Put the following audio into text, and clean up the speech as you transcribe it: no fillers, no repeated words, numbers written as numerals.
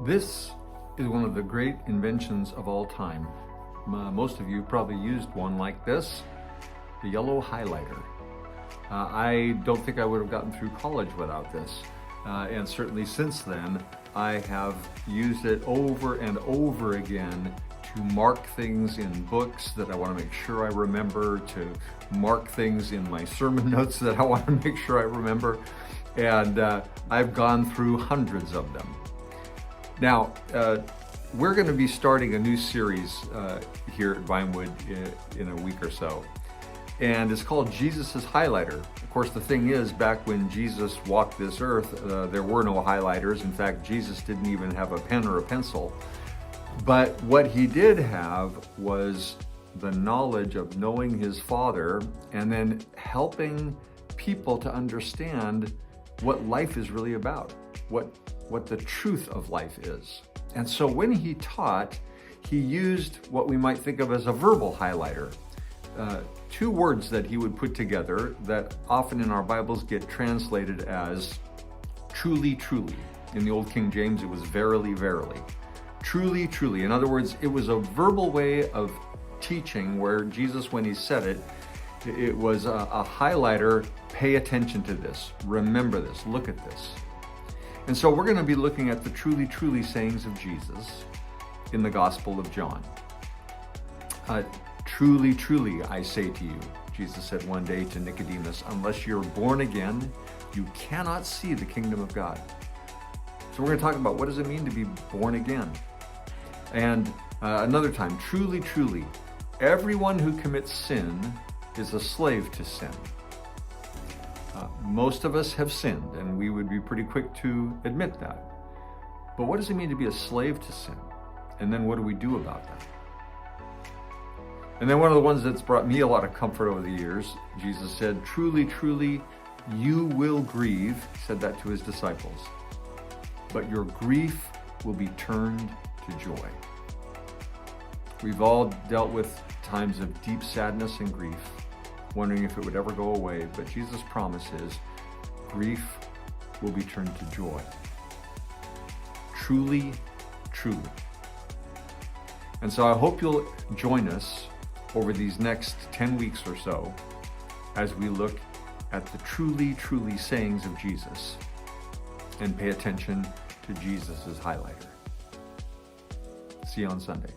This is one of the great inventions of all time. Most of you probably used one like this, the yellow highlighter. I don't think I would have gotten through college without this. And certainly since then, I have used it over and over again to mark things in books that I want to make sure I remember, to mark things in my sermon notes that I want to make sure I remember. And I've gone through hundreds of them. Now, we're going to be starting a new series here at Vinewood in a week or so. And it's called Jesus' Highlighter. Of course, the thing is, back when Jesus walked this earth, there were no highlighters. In fact, Jesus didn't even have a pen or a pencil. But what he did have was the knowledge of knowing his Father and then helping people to understand what life is really about, what the truth of life is. And so when he taught, he used what we might think of as a verbal highlighter. Two words that he would put together that often in our Bibles get translated as truly, truly. In the Old King James, it was verily, verily. Truly, truly. In other words, it was a verbal way of teaching where Jesus, when he said it, it was a highlighter. Pay attention to this. Remember this. Look at this. And so we're going to be looking at the truly, truly sayings of Jesus in the Gospel of John. Truly, truly, I say to you, Jesus said one day to Nicodemus, unless you're born again, you cannot see the kingdom of God. So we're going to talk about what does it mean to be born again. And another time, truly, truly, everyone who commits sin is a slave to sin. Most of us have sinned, and we would be pretty quick to admit that. But what does it mean to be a slave to sin? And then what do we do about that? And then one of the ones that's brought me a lot of comfort over the years, Jesus said, truly, truly, you will grieve. He said that to his disciples. But your grief will be turned to joy. We've all dealt with times of deep sadness and grief, wondering if it would ever go away. But Jesus' promise is grief will be turned to joy. Truly, truly. And so I hope you'll join us over these next 10 weeks or so as we look at the truly, truly sayings of Jesus and pay attention to Jesus' highlighter. See you on Sunday.